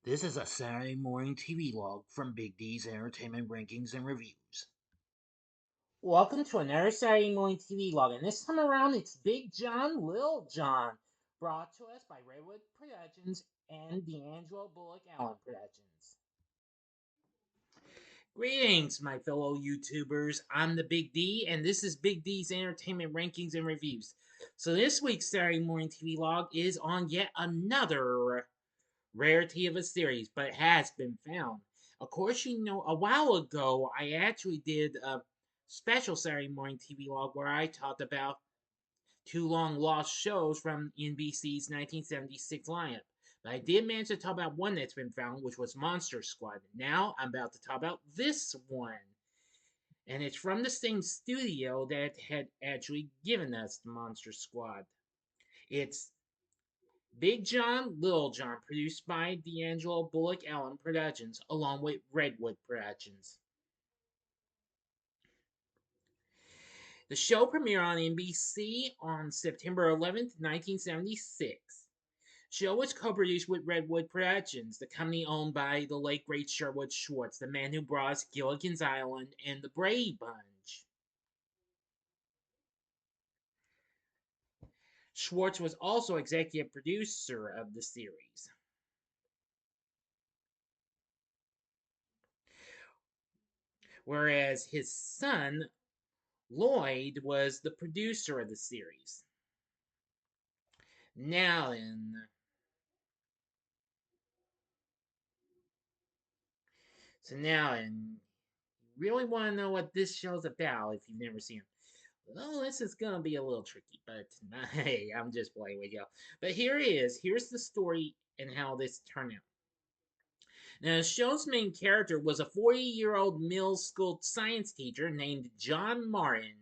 This is a Saturday morning TV log from Big D's Entertainment Rankings and Reviews. Welcome to another Saturday morning TV log, and this time around it's Big John, Lil John, brought to us by Redwood Productions and D'Angelo Bullock Allen Productions. Greetings, my fellow YouTubers. I'm the Big D, and this is Big D's Entertainment Rankings and Reviews. So this week's Saturday morning TV log is on yet another rarity of a series, but it has been found. Of course, a while ago, I actually did a special Saturday morning TV log where I talked about two long lost shows from NBC's 1976 lineup. But I did manage to talk about one that's been found, which was Monster Squad. Now I'm about to talk about this one. And it's from the same studio that had actually given us the Monster Squad. It's Big John, Little John, produced by D'Angelo Bullock Allen Productions, along with Redwood Productions. The show premiered on NBC on September 11th, 1976. The show was co-produced with Redwood Productions, the company owned by the late great Sherwood Schwartz, the man who brought us Gilligan's Island and the Brady Bunch. Schwartz was also executive producer of the series. Whereas his son, Lloyd, was the producer of the series. Now then. So now then, you really want to know what this show's about if you've never seen it. Well, this is going to be a little tricky, but hey, I'm just playing with you. But here it is. Here's the story and how this turned out. Now, the show's main character was a 40-year-old middle school science teacher named John Martin.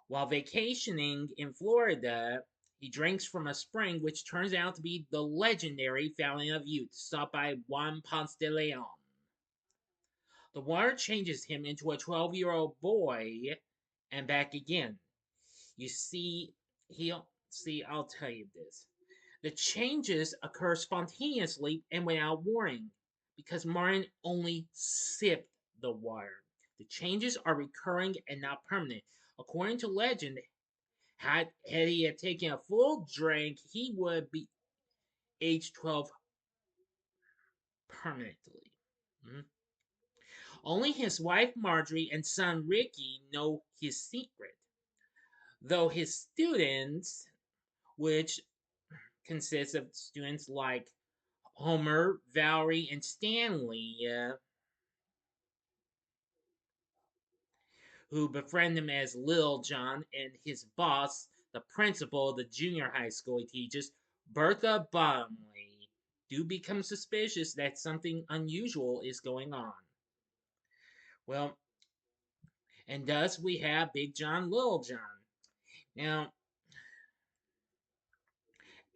While vacationing in Florida, he drinks from a spring which turns out to be the legendary Fountain of Youth, stopped by Juan Ponce de Leon. The water changes him into a 12-year-old boy and back again. You see, I'll tell you this. The changes occur spontaneously and without warning because Martin only sipped the water. The changes are recurring and not permanent. According to legend, had he had taken a full drink, he would be age 12 permanently. Mm-hmm. Only his wife Marjorie and son Ricky know his secret. Though his students, which consists of students like Homer, Valerie, and Stanley, who befriend him as Lil John, and his boss, the principal of the junior high school he teaches, Bertha Bomley, do become suspicious that something unusual is going on. Well, and thus we have Big John, Lil John. Now,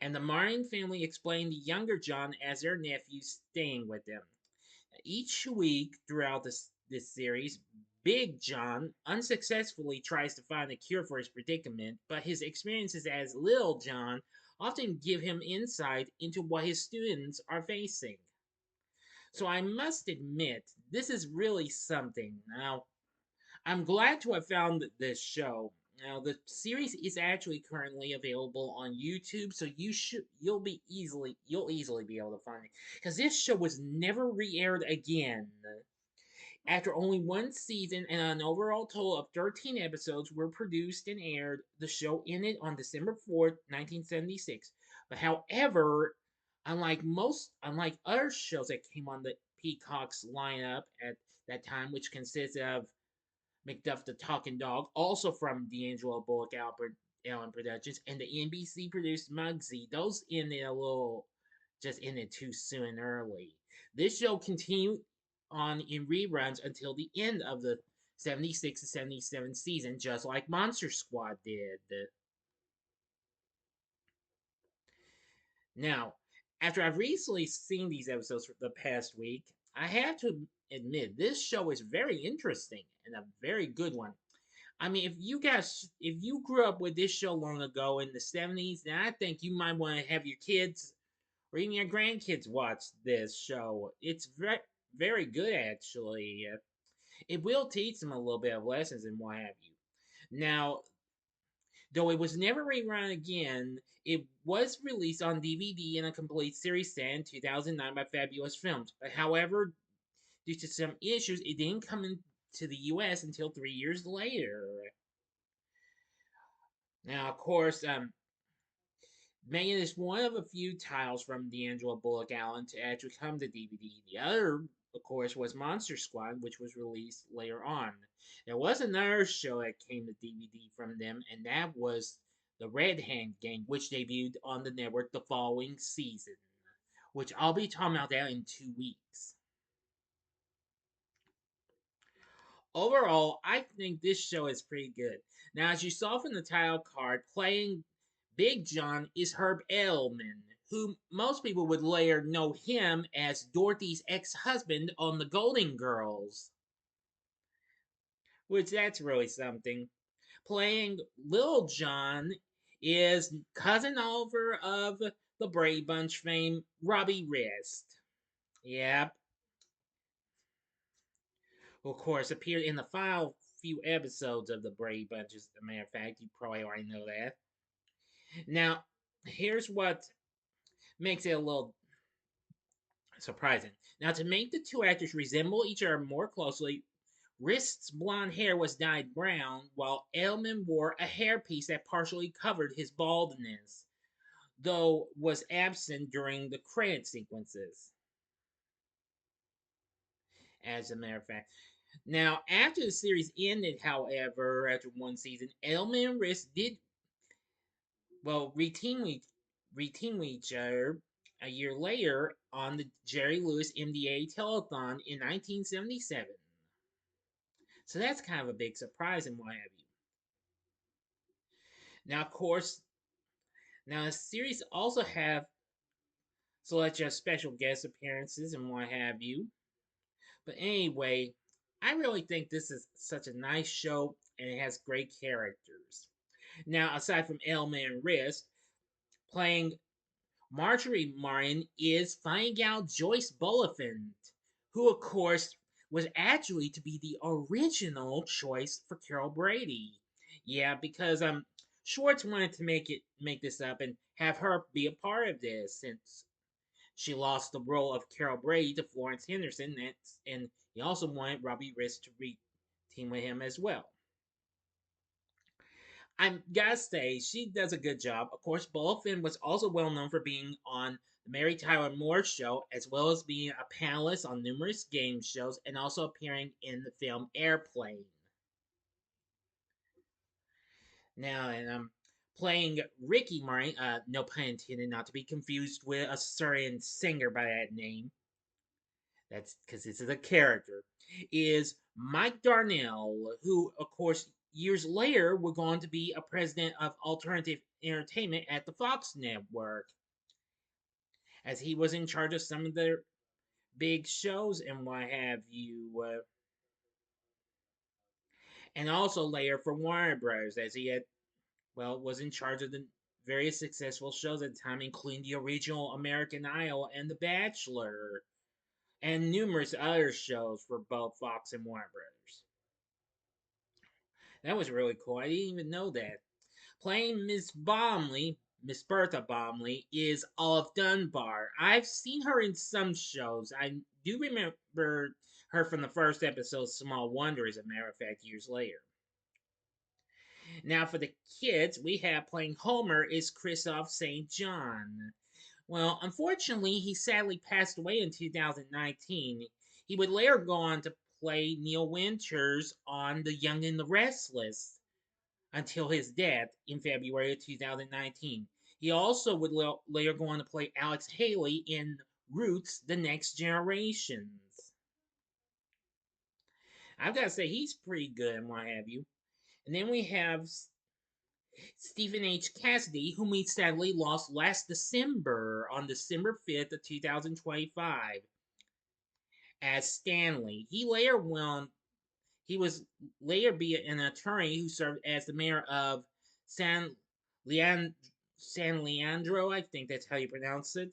and the Martin family explained the younger John as their nephew staying with them. Each week throughout this series, Big John unsuccessfully tries to find a cure for his predicament, but his experiences as Lil John often give him insight into what his students are facing. So I must admit, this is really something. Now, I'm glad to have found this show. Now, the series is actually currently available on YouTube, so you'll easily be able to find it. Because this show was never re-aired again. After only one season and an overall total of 13 episodes were produced and aired, the show ended on December 4th, 1976. But however, unlike other shows that came on the Peacock's lineup at that time, which consisted of McDuff the Talking Dog, also from D'Angelo Bullock Allen Productions, and the NBC produced Muggsy. Those just ended too soon and early. This show continued on in reruns until the end of the 76 to 77 season, just like Monster Squad did. Now, after I've recently seen these episodes for the past week, I have to admit this show is very interesting and a very good one. I mean, if you grew up with this show long ago in the 70s, then I think you might want to have your kids or even your grandkids watch this show. It's very good actually. It will teach them a little bit of lessons and what have you. Now, though it was never rerun again, it was released on DVD in a complete series set in 2009 by Fabulous Films. But however, due to some issues, it didn't come into the US until 3 years later. Now, of course, Megan is one of a few titles from D'Angelo Bullock Allen to actually come to DVD. The other, of course, was Monster Squad, which was released later on. There was another show that came to DVD from them, and that was The Red Hand Gang, which debuted on the network the following season, which I'll be talking about that in 2 weeks. Overall, I think this show is pretty good. Now, as you saw from the title card, playing Big John is Herb Edelman, who most people would later know him as Dorothy's ex-husband on The Golden Girls, which that's really something. Playing Little John is cousin Oliver of the Brady Bunch fame, Robbie Rist. Yep, of course, appeared in the final few episodes of the Brady Bunch. As a matter of fact, you probably already know that. Now, here's what makes it a little surprising. Now, to make the two actors resemble each other more closely, Rist's blonde hair was dyed brown, while Edelman wore a hairpiece that partially covered his baldness, though was absent during the credit sequences. As a matter of fact, now after the series ended, however, after one season, Edelman and Rist did reteam each other a year later on the Jerry Lewis MDA telethon in 1977. So that's kind of a big surprise and what have you. Now, of course, now the series also have select just special guest appearances and what have you. But anyway, I really think this is such a nice show and it has great characters. Now, aside from Elman and Rist, playing Marjorie Martin is Fine Gal Joyce Bulliphant, who, of course, was actually to be the original choice for Carol Brady. Yeah, because Schwartz wanted to make this up and have her be a part of this since she lost the role of Carol Brady to Florence Henderson. And he also wanted Robbie Rist to team with him as well. I gotta say, she does a good job. Of course, Bulliphant was also well known for being on the Mary Tyler Moore Show, as well as being a panelist on numerous game shows and also appearing in the film Airplane. Now, and I'm playing Ricky Martin, no pun intended, not to be confused with a certain singer by that name. That's because this is a character. Is Mike Darnell, who, of course, years later would go on to be a president of alternative entertainment at the Fox network, as he was in charge of some of their big shows and what have you. And also later for Warner Brothers, as he was in charge of the various successful shows at the time, including the original American Idol and The Bachelor, and numerous other shows for both Fox and Warner Brothers. That was really cool. I didn't even know that. Playing Miss Bomley, Miss Bertha Bomley, is Olive Dunbar. I've seen her in some shows. I do remember her from the first episode, Small Wonder, as a matter of fact, years later. Now, for the kids, we have playing Homer is Christoph St. John. Well, unfortunately, he sadly passed away in 2019. He would later go on to play Neil Winters on The Young and the Restless until his death in February of 2019. He also would later go on to play Alex Haley in Roots: The Next Generations. I've got to say, he's pretty good and what have you. And then we have Stephen H. Cassidy, whom we sadly lost last December on December 5th of 2025 as Stanley. He was later be an attorney who served as the mayor of San Leandro, I think that's how you pronounce it.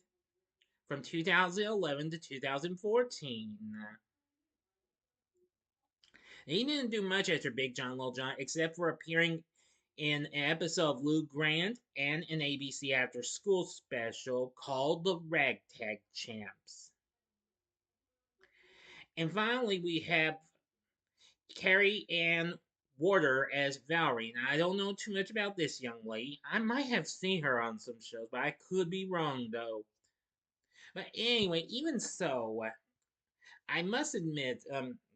from 2011 to 2014. He didn't do much after Big John Little John except for appearing in an episode of Lou Grant and an ABC after school special called The Ragtag Champs. And finally, we have Carrie Ann Warder as Valerie. Now, I don't know too much about this young lady. I might have seen her on some shows, but I could be wrong though. But anyway, even so, I must admit,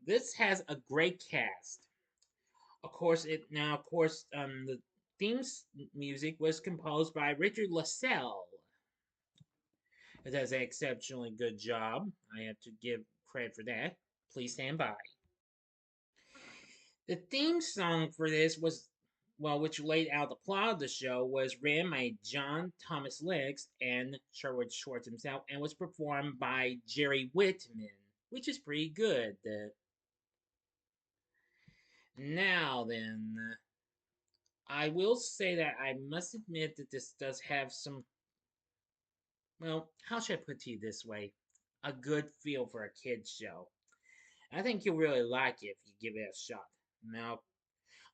this has a great cast. The theme music was composed by Richard Lassell. It does an exceptionally good job. I have to give credit for that. Please stand by. The theme song for this was, well, which laid out the plot of the show, was written by John Thomas Lennox and Sherwood Schwartz himself, and was performed by Jerry Whitman, which is pretty good. Now then, I will say that I must admit that this does have some, well, how should I put it to you this way? A good feel for a kid's show. I think you'll really like it if you give it a shot. Now,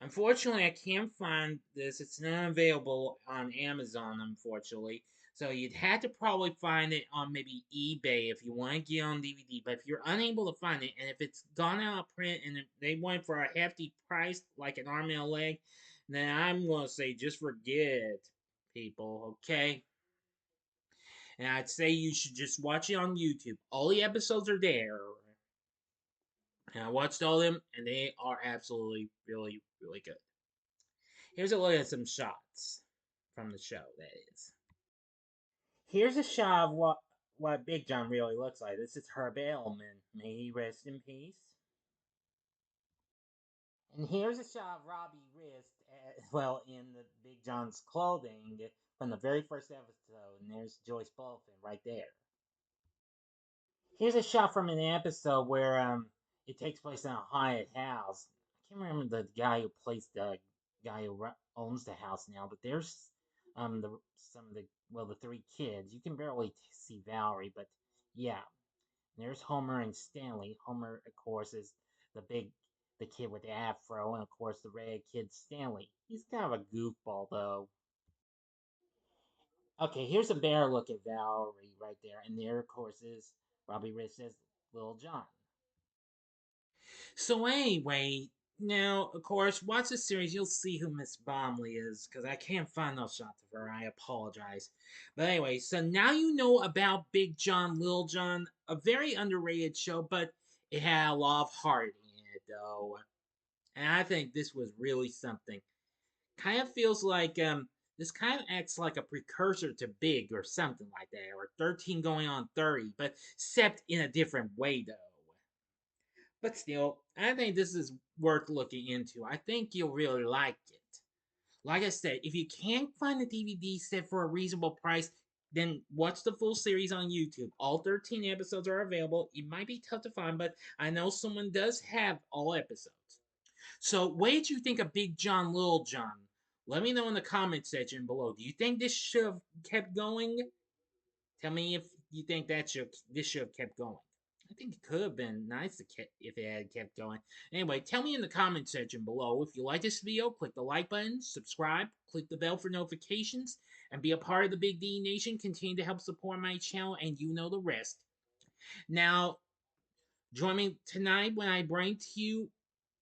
unfortunately, I can't find this. It's not available on Amazon, unfortunately. So you'd have to probably find it on maybe eBay if you want to get it on DVD. But if you're unable to find it, and if it's gone out of print and if they want it for a hefty price, like an arm and a leg, then I'm going to say just forget it, people, okay? And I'd say you should just watch it on YouTube. All the episodes are there. And I watched all of them, and they are absolutely, really, really good. Here's a look at some shots from the show, that is. Here's a shot of what Big John really looks like. This is Herb Edelman. May he rest in peace. And here's a shot of Robbie Rist, in the Big John's clothing from the very first episode. And there's Joyce Bullock right there. Here's a shot from an episode where it takes place in a haunted house. I can't remember the guy who plays the guy who owns the house now, but there's the three kids. You can barely see Valerie, but yeah. There's Homer and Stanley. Homer, of course, is the kid with the afro, and of course the red kid Stanley. He's kind of a goofball though. Okay, here's a better look at Valerie right there, and there, of course, is Robbie Rist as Little John. So anyway, now, of course, watch the series, you'll see who Miss Bomley is, because I can't find no shots of her, I apologize. But anyway, so now you know about Big John, Little John, a very underrated show, but it had a lot of heart in it, though. And I think this was really something. Kind of feels like, this kind of acts like a precursor to Big or something like that, or 13 going on 30, but except in a different way, though. But still, I think this is worth looking into. I think you'll really like it. Like I said, if you can't find the DVD set for a reasonable price, then watch the full series on YouTube. All 13 episodes are available. It might be tough to find, but I know someone does have all episodes. So, what did you think of Big John, Little John? Let me know in the comment section below. Do you think this should have kept going? Tell me if you think this should have kept going. I think it could have been nice if it had kept going. Anyway, tell me in the comment section below. If you like this video, click the like button, subscribe, click the bell for notifications, and be a part of the Big D Nation. Continue to help support my channel, and you know the rest. Now, join me tonight when I bring to you,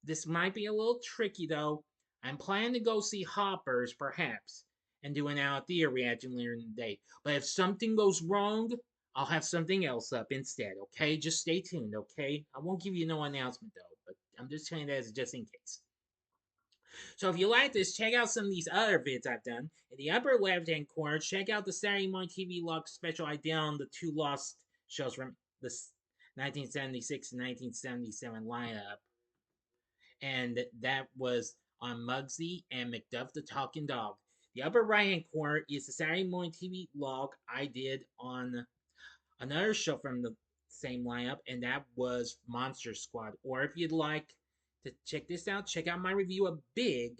this might be a little tricky though. I'm planning to go see Hoppers, perhaps, and do an out theater reaction later in the day. But if something goes wrong, I'll have something else up instead, okay? Just stay tuned, okay? I won't give you no announcement though, but I'm just telling you that as just in case. So if you like this, check out some of these other vids I've done. In the upper left-hand corner, check out the Saturday Morning TVLog special I did on the two lost shows from the 1976 and 1977 lineup. And that was on Muggsy and McDuff the Talking Dog. The upper right-hand corner is the Saturday Morning TV log I did on another show from the same lineup, and that was Monster Squad. Or if you'd like to check this out, check out my review of Big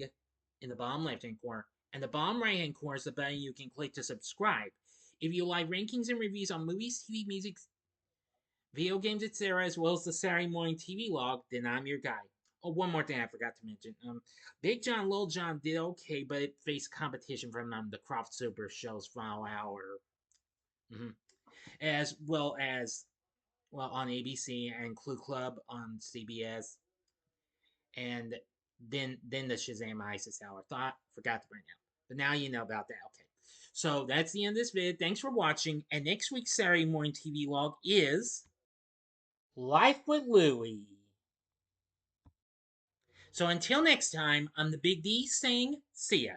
in the bottom left-hand corner. And the bottom right-hand corner is the button you can click to subscribe. If you like rankings and reviews on movies, TV, music, video games, etc., as well as the Saturday Morning TVLog, then I'm your guy. Oh, one more thing I forgot to mention. Big John, Little John did okay, but it faced competition from the Croft Super Show's final hour, mhm, as well as on ABC and Clue Club on CBS, and then the Shazam Isis Hour. Forgot to bring it up, but now you know about that. Okay, so that's the end of this video. Thanks for watching, and next week's Saturday Morning TVLog is Life with Louie. So until next time, I'm the Big D saying, see ya.